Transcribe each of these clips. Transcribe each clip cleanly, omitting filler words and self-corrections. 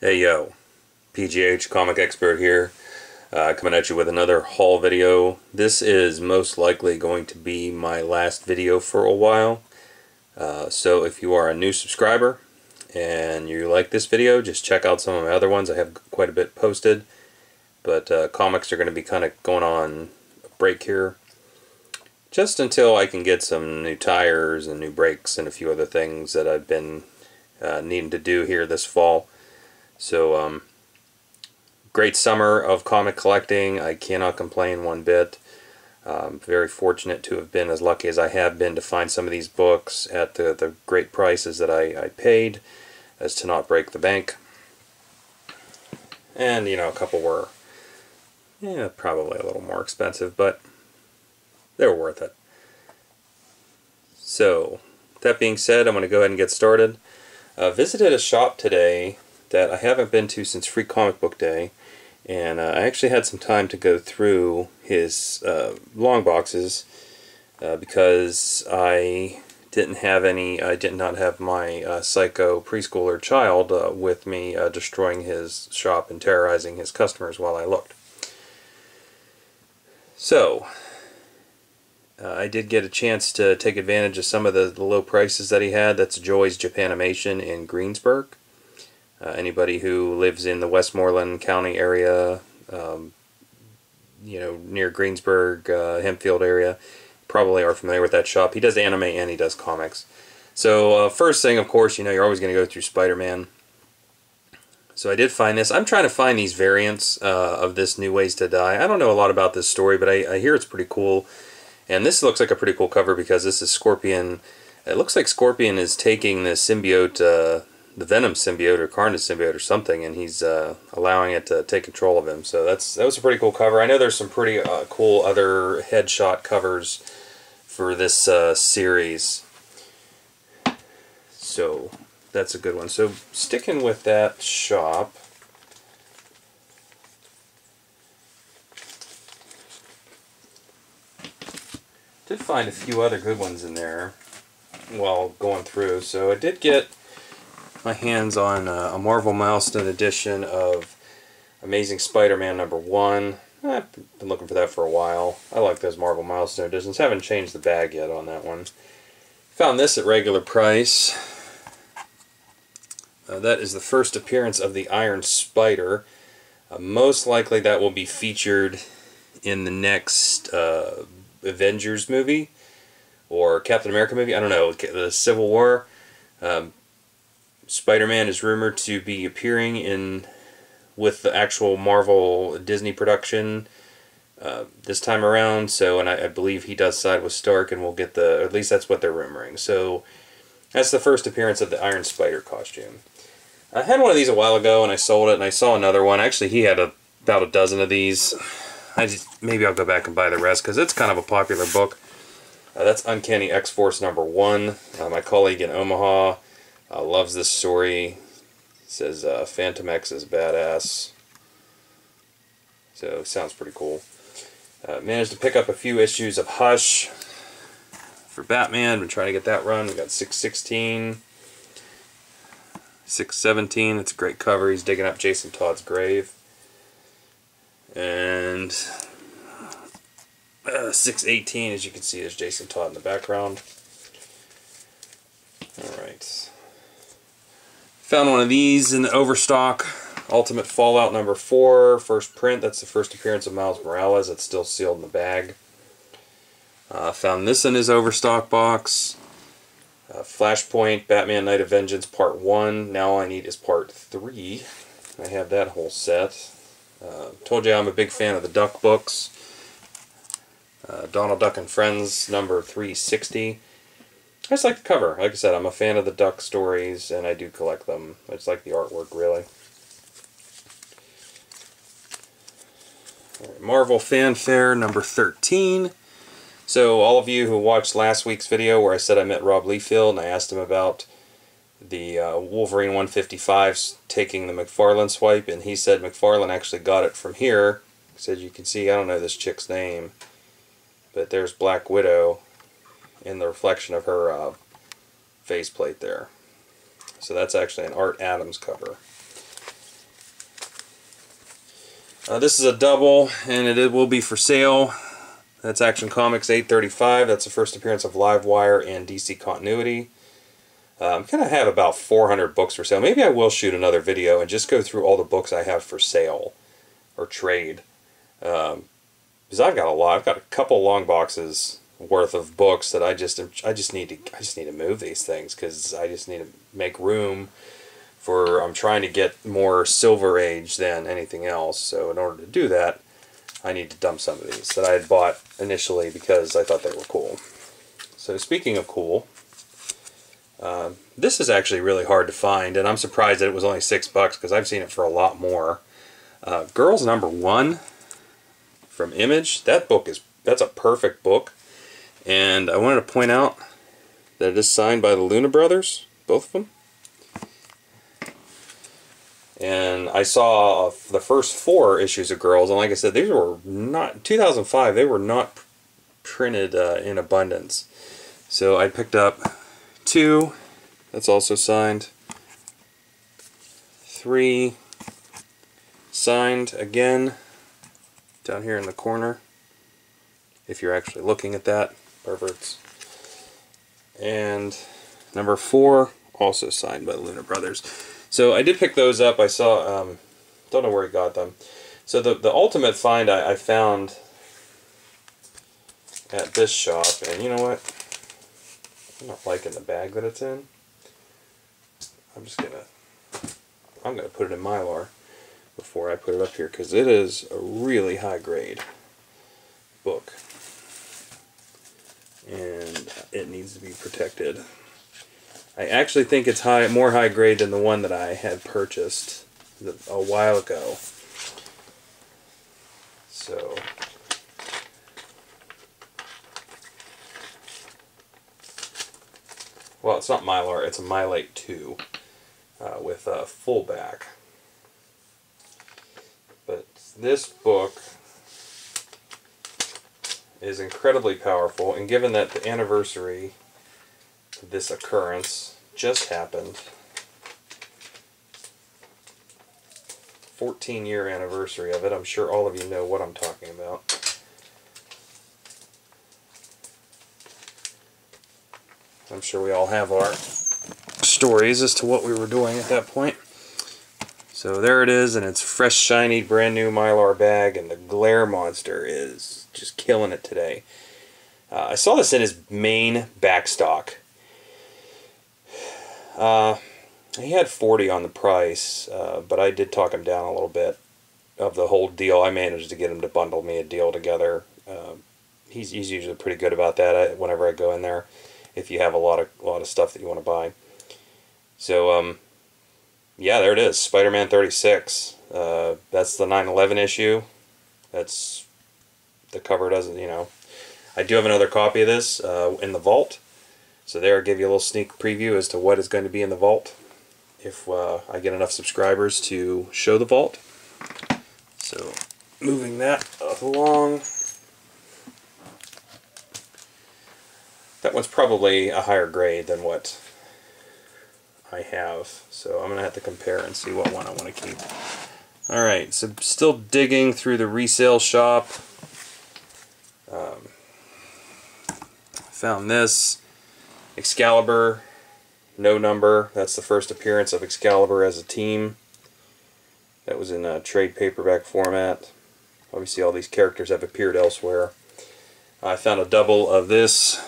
Hey yo, PGH Comic Expert here, coming at you with another haul video. This is most likely going to be my last video for a while, so if you are a new subscriber and you like this video, just check out some of my other ones. I have quite a bit posted, but comics are going to be kind of going on a break here, just until I can get some new tires and new brakes and a few other things that I've been needing to do here this fall. So, great summer of comic collecting. I cannot complain one bit. Very fortunate to have been as lucky as I have been to find some of these books at the great prices that I paid, as to not break the bank. And, you know, a couple were, probably a little more expensive, but they were worth it. So, that being said, I'm going to go ahead and get started. Visited a shop today that I haven't been to since Free Comic Book Day, and I actually had some time to go through his long boxes because I did not have my psycho preschooler child with me, destroying his shop and terrorizing his customers while I looked. So I did get a chance to take advantage of some of the low prices that he had. That's Joy's Japanimation in Greensburg. Anybody who lives in the Westmoreland County area, near Greensburg, Hempfield area, probably are familiar with that shop. He does anime and he does comics. So first thing, of course, you're always going to go through Spider-Man. So I did find this. I'm trying to find these variants of this New Ways to Die. I don't know a lot about this story, but I hear it's pretty cool. And this looks like a pretty cool cover because this is Scorpion. It looks like Scorpion is taking the symbiote, the Venom symbiote or Carnage symbiote or something, and he's allowing it to take control of him. So that was a pretty cool cover. I know there's some pretty cool other headshot covers for this series. So that's a good one. So sticking with that shop, did find a few other good ones in there while going through. So I did get my hands on a Marvel Milestone edition of Amazing Spider-Man #1. I've been looking for that for a while. I like those Marvel Milestone editions. Haven't changed the bag yet on that one. Found this at regular price. That is the first appearance of the Iron Spider. Most likely that will be featured in the next Avengers movie or Captain America movie. I don't know, the Civil War. Spider-Man is rumored to be appearing with the actual Marvel Disney production this time around. So, and I believe he does side with Stark, and we'll get or at least that's what they're rumoring. So that's the first appearance of the Iron Spider costume. I had one of these a while ago, and I sold it, and I saw another one. Actually, he had about a dozen of these. Maybe I'll go back and buy the rest because it's kind of a popular book. That's Uncanny X-Force #1. My colleague in Omaha loves this story. He says Phantom X is badass. So sounds pretty cool. Managed to pick up a few issues of Hush for Batman. Been trying to get that run. We got 616, 617. It's a great cover. He's digging up Jason Todd's grave. And 618, as you can see, is Jason Todd in the background. Alright. Found one of these in the Overstock. Ultimate Fallout #4, first print. That's the first appearance of Miles Morales. It's still sealed in the bag. Found this in his Overstock box. Flashpoint, Batman Night of Vengeance Part 1. Now all I need is Part 3. I have that whole set. Told you I'm a big fan of the Duck books. Donald Duck and Friends #360. I just like the cover. Like I said, I'm a fan of the Duck stories, and I do collect them. I just like the artwork, really. Right, Marvel Fanfare #13. So all of you who watched last week's video where I said I met Rob Liefeld and I asked him about the Wolverine 155s taking the McFarlane swipe, and he said McFarlane actually got it from here. He said, you can see, I don't know this chick's name, but there's Black Widow in the reflection of her faceplate there. So that's actually an Art Adams cover. This is a double, and it will be for sale. That's Action Comics 835. That's the first appearance of Livewire and DC Continuity. I'm going to have about 400 books for sale. Maybe I will shoot another video and just go through all the books I have for sale or trade. Because I've got a lot. I've got a couple long boxes worth of books that I just need to move these things, because I just need to make room for, I'm trying to get more Silver Age than anything else. So in order to do that, I need to dump some of these that I had bought initially because I thought they were cool. So speaking of cool, this is actually really hard to find, and I'm surprised that it was only $6 because I've seen it for a lot more. Girls Number 1 from Image. That's a perfect book, and I wanted to point out that it is signed by the Luna brothers, both of them. And I saw the first 4 issues of Girls, and like I said, these were not 2005. They were not printed in abundance. So I picked up 2. That's also signed. 3 signed again down here in the corner, if you're actually looking at that, perverts. And number 4 also signed by the Luna brothers. So I did pick those up. I saw, don't know where he got them. So the ultimate find I found at this shop, and you know what? I'm not liking the bag that it's in. I'm gonna put it in Mylar before I put it up here, because it is a really high grade book, and it needs to be protected. I actually think it's more high grade than the one that I had purchased a while ago. So well, it's not Mylar, it's a Mylate 2 with a full back. But this book is incredibly powerful, and given that the anniversary of this occurrence just happened, 14-year anniversary of it, I'm sure all of you know what I'm talking about. I'm sure we all have our stories as to what we were doing at that point. So there it is, and it's fresh, shiny, brand new Mylar bag, and the glare monster is just killing it today. I saw this in his main backstock. He had 40 on the price, but I did talk him down a little bit of the whole deal. I managed to get him to bundle me a deal together. He's usually pretty good about that whenever I go in there, if you have a lot of stuff that you want to buy. So yeah, there it is, Spider-Man 36. That's the 9/11 issue. That's the cover. Doesn't, you know, I do have another copy of this in the vault. So there, I'll give you a little sneak preview as to what is going to be in the vault if I get enough subscribers to show the vault. So moving that along. That one's probably a higher grade than what I have, so I'm going to have to compare and see what one I want to keep. Alright, so still digging through the resale shop. Found this. Excalibur, no number. That's the first appearance of Excalibur as a team. That was in a trade paperback format. Obviously all these characters have appeared elsewhere. I found a double of this.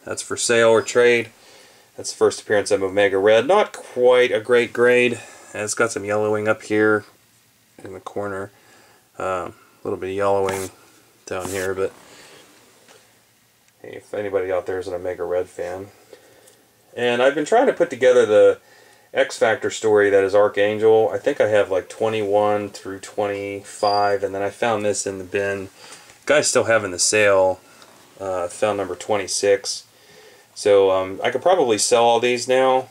That's for sale or trade. That's the first appearance of Omega Red. Not quite a great grade. And it's got some yellowing up here in the corner. A little bit of yellowing down here, but hey, if anybody out there is an Omega Red fan. And I've been trying to put together the X-Factor story that is Archangel. I think I have like 21 through 25, and then I found this in the bin. Guys still having the sale. Found number 26. So I could probably sell all these now.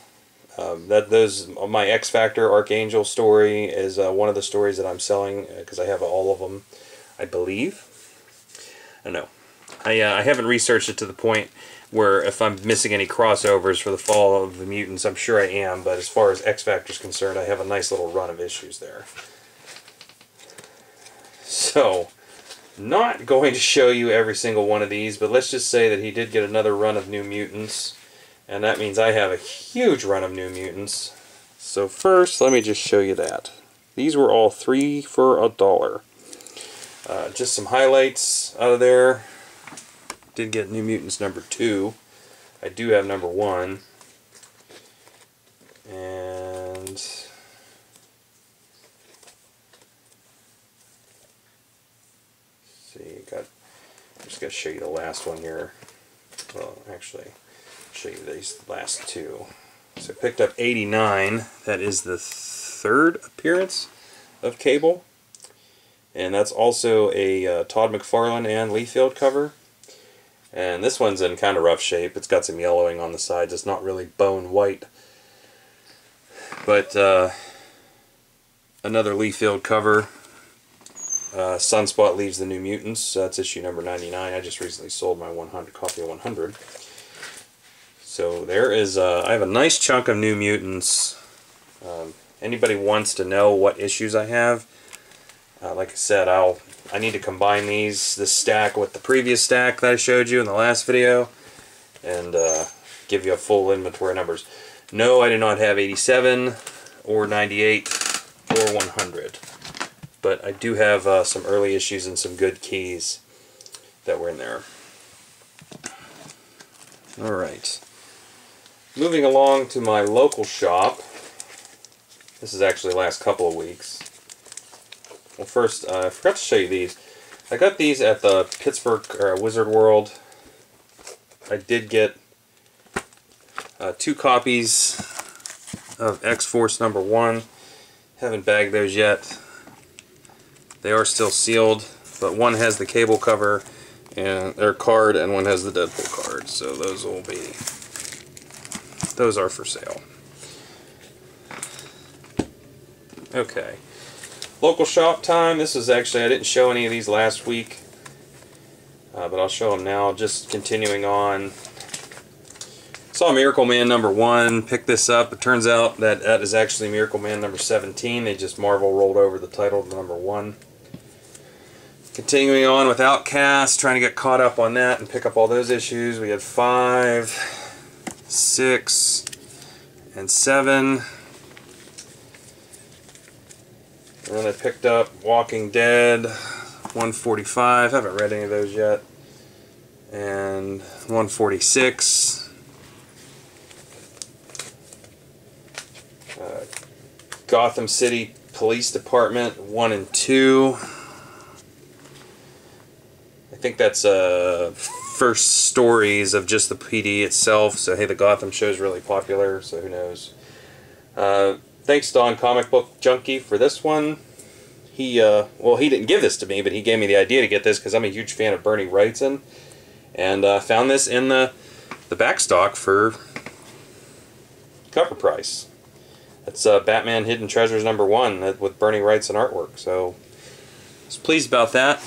My X-Factor Archangel story is one of the stories that I'm selling because I have all of them, I believe. I don't know. I haven't researched it to the point where if I'm missing any crossovers for the Fall of the Mutants, I'm sure I am, but as far as X-Factor is concerned, I have a nice little run of issues there. So, not going to show you every single one of these, but let's just say that he did get another run of New Mutants, and that means I have a huge run of New Mutants. So first, let me just show you that. These were all 3 for $1. Just some highlights out of there. Did get New Mutants number 2. I do have number 1. And I'm just going to show you the last one here. Well, actually, show you these last 2. So I picked up 89. That is the 3rd appearance of Cable. And that's also a Todd McFarlane and Liefeld cover. And this one's in kind of rough shape. It's got some yellowing on the sides. It's not really bone white. But another Liefeld cover. Sunspot leaves the New Mutants. That's issue number 99. I just recently sold my 100 copy of 100. So there is, I have a nice chunk of New Mutants. Anybody wants to know what issues I have, like I said, I need to combine this stack with the previous stack that I showed you in the last video, and give you a full inventory numbers. No, I do not have 87 or 98 or 100, but I do have some early issues and some good keys that were in there. Alright, moving along to my local shop. This is actually the last couple of weeks. Well, first, I forgot to show you these. I got these at the Pittsburgh Wizard World. I did get 2 copies of X-Force number 1. Haven't bagged those yet. They are still sealed, but one has the Cable cover and their card, and one has the Deadpool card. So those are for sale. Okay. Local shop time. This is actually, I didn't show any of these last week, but I'll show them now. Just continuing on. Saw Miracle Man number 1, picked this up. It turns out that is actually Miracle Man number 17. They just Marvel rolled over the title to number 1. Continuing on with Outcast, trying to get caught up on that and pick up all those issues. We had 5, 6, and 7. And then I picked up Walking Dead 145. Haven't read any of those yet. And 146. Gotham City Police Department 1 and 2. I think that's first stories of just the PD itself. So hey, the Gotham show is really popular, so who knows. Thanks Don Comic Book Junkie for this one. He didn't give this to me, but he gave me the idea to get this because I'm a huge fan of Bernie Wrightson, and found this in the back stock for cover price. That's Batman Hidden Treasures number 1 with Bernie Wrightson artwork. So I was pleased about that.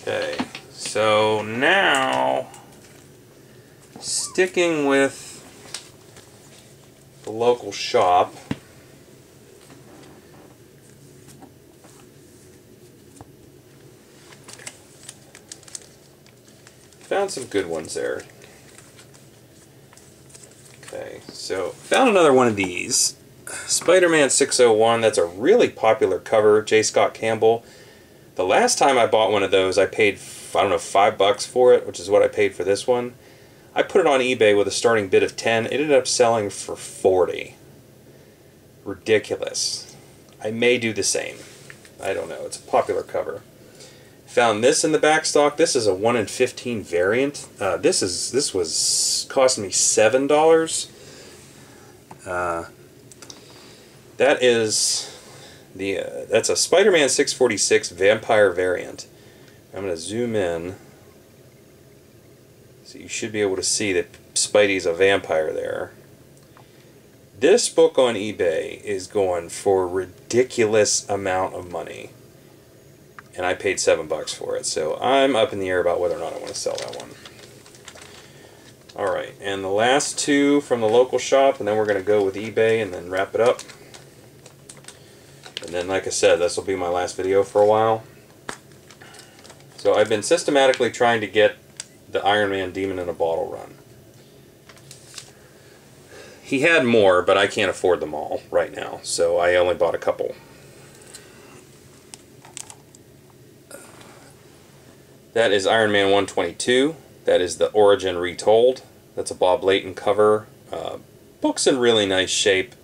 Okay, so now, sticking with the local shop, found some good ones there. Okay, so found another one of these. Spider-Man 601, that's a really popular cover, J. Scott Campbell. The last time I bought one of those, I paid, I don't know, $5 for it, which is what I paid for this one. I put it on eBay with a starting bid of 10. It ended up selling for 40. Ridiculous. I may do the same. I don't know. It's a popular cover. Found this in the back stock. This is a 1 in 15 variant. This was costing me $7. That is that's a Spider-Man 646 Vampire variant. I'm going to zoom in, so you should be able to see that Spidey's a vampire there. This book on eBay is going for a ridiculous amount of money, and I paid $7 for it, so I'm up in the air about whether or not I want to sell that one. Alright, and the last two from the local shop, and then we're going to go with eBay and then wrap it up. And then, like I said, this will be my last video for a while. So I've been systematically trying to get the Iron Man Demon in a Bottle run. He had more, but I can't afford them all right now, so I only bought a couple. That is Iron Man 122. That is the Origin Retold. That's a Bob Layton cover. Book's in really nice shape.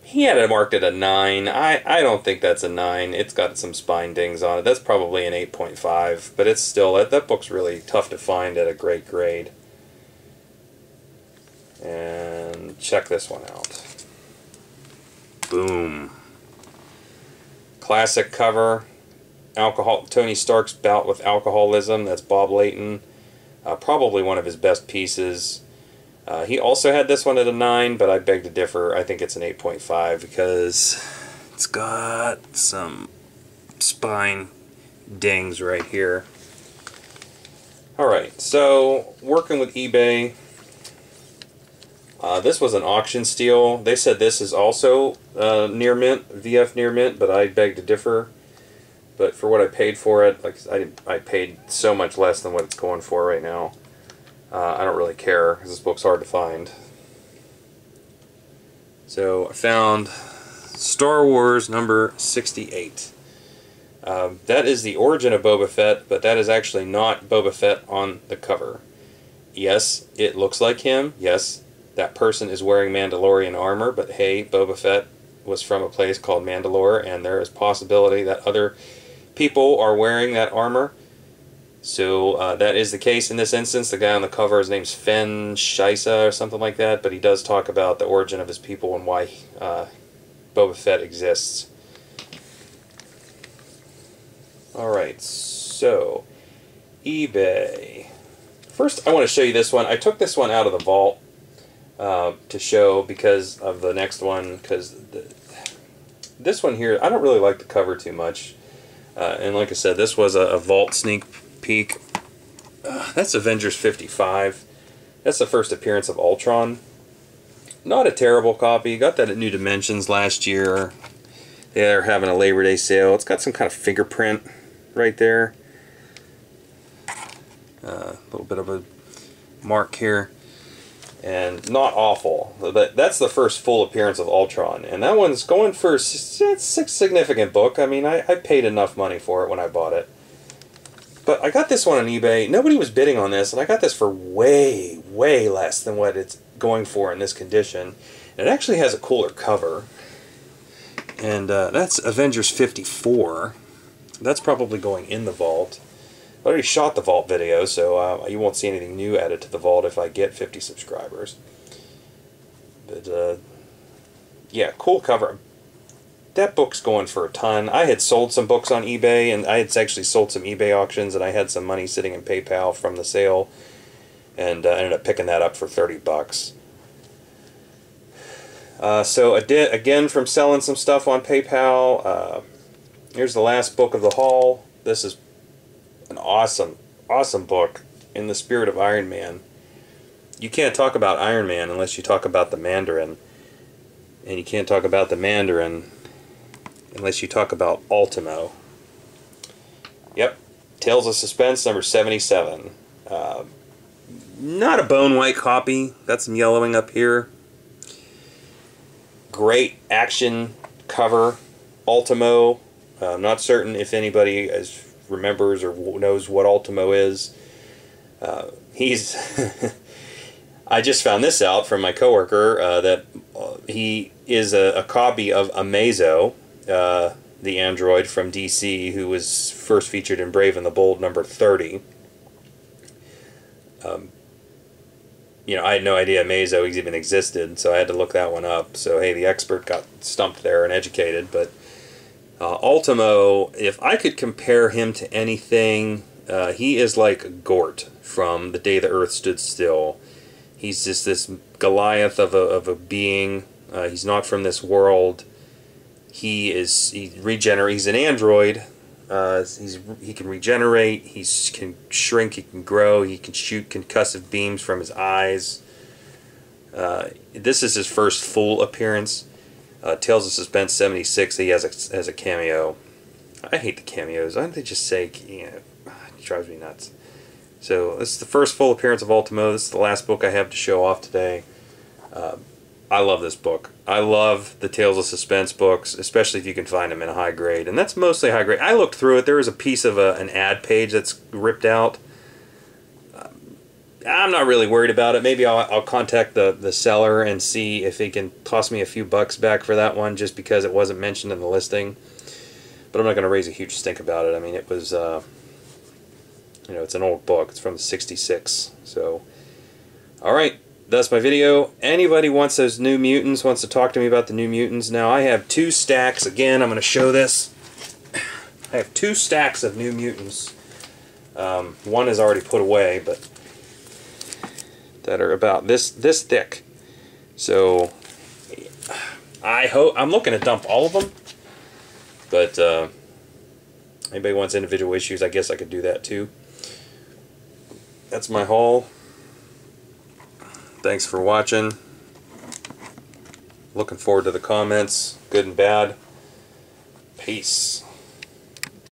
He had it marked at a 9. I don't think that's a 9. It's got some spine dings on it. That's probably an 8.5, but it's still, that book's really tough to find at a great grade. And check this one out. Boom. Classic cover. Tony Stark's bout with alcoholism. That's Bob Layton. Probably one of his best pieces. He also had this one at a 9, but I beg to differ. I think it's an 8.5 because it's got some spine dings right here. Alright, so working with eBay. This was an auction steal. They said this is also near mint, VF near mint, but I beg to differ. But for what I paid for it, like I paid so much less than what it's going for right now. I don't really care because this book's hard to find. So I found Star Wars number 68. That is the origin of Boba Fett, but that is actually not Boba Fett on the cover. Yes, it looks like him. Yes, that person is wearing Mandalorian armor, but hey, Boba Fett was from a place called Mandalore, and there is possibility that other people are wearing that armor. So that is the case in this instance. The guy on the cover, his name's Fen Shisa or something like that, but he does talk about the origin of his people and why Boba Fett exists. Alright, so eBay. First I want to show you this one. I took this one out of the vault to show because of the next one, because this one here, I don't really like the cover too much. And like I said, this was a vault sneak peek. That's Avengers 55. That's the first appearance of Ultron. Not a terrible copy. Got that at New Dimensions last year. They're having a Labor Day sale. It's got some kind of fingerprint right there. A little bit of a mark here. And not awful. But that's the first full appearance of Ultron. And that one's going for a significant book. I mean, I paid enough money for it when I bought it. But I got this one on eBay. Nobody was bidding on this, and I got this for way, way less than what it's going for in this condition. And it actually has a cooler cover. And that's Avengers 54. That's probably going in the vault. I already shot the vault video, so you won't see anything new added to the vault if I get 50 subscribers. But, yeah, cool cover. That book's going for a ton. I had sold some books on eBay, and I had actually sold some eBay auctions, and I had some money sitting in PayPal from the sale, and ended up picking that up for 30 bucks. So again, from selling some stuff on PayPal, here's the last book of the haul. This is an awesome, awesome book in the spirit of Iron Man. You can't talk about Iron Man unless you talk about the Mandarin, and you can't talk about the Mandarin unless you talk about Ultimo. Yep, Tales of Suspense number 77. Not a bone white copy. Got some yellowing up here. Great action cover. Ultimo. I'm not certain if anybody remembers or knows what Ultimo is. He's... I just found this out from my coworker that he is a copy of Amazo, the android from DC, who was first featured in Brave and the Bold number 30. You know, I had no idea Amazo even existed, so I had to look that one up. So hey, the expert got stumped there and educated. But Ultimo, if I could compare him to anything, he is like Gort from The Day the Earth Stood Still. He's just this Goliath of a being. He's not from this world. He's an android, He can regenerate, he can shrink, he can grow, he can shoot concussive beams from his eyes. This is his first full appearance. Tales of Suspense 76, he has a cameo. I hate the cameos. Why don't they just say, it drives me nuts. So this is the first full appearance of Ultimo. This is the last book I have to show off today. I love this book. I love the Tales of Suspense books, especially if you can find them in a high grade. And that's mostly high grade. I looked through it. There was a piece of an ad page that's ripped out. I'm not really worried about it. Maybe I'll contact the seller and see if he can toss me a few bucks back for that one just because it wasn't mentioned in the listing. But I'm not going to raise a huge stink about it. I mean, it was, it's an old book. It's from '66. So, alright. That's my video. Anybody wants those New Mutants, wants to talk to me about the New Mutants. Now, I have 2 stacks. Again, I'm going to show this. I have 2 stacks of New Mutants. One is already put away, but that are about this thick. So, I'm looking to dump all of them. But, anybody wants individual issues, I guess I could do that too. That's my haul. Thanks for watching. Looking forward to the comments, good and bad. Peace.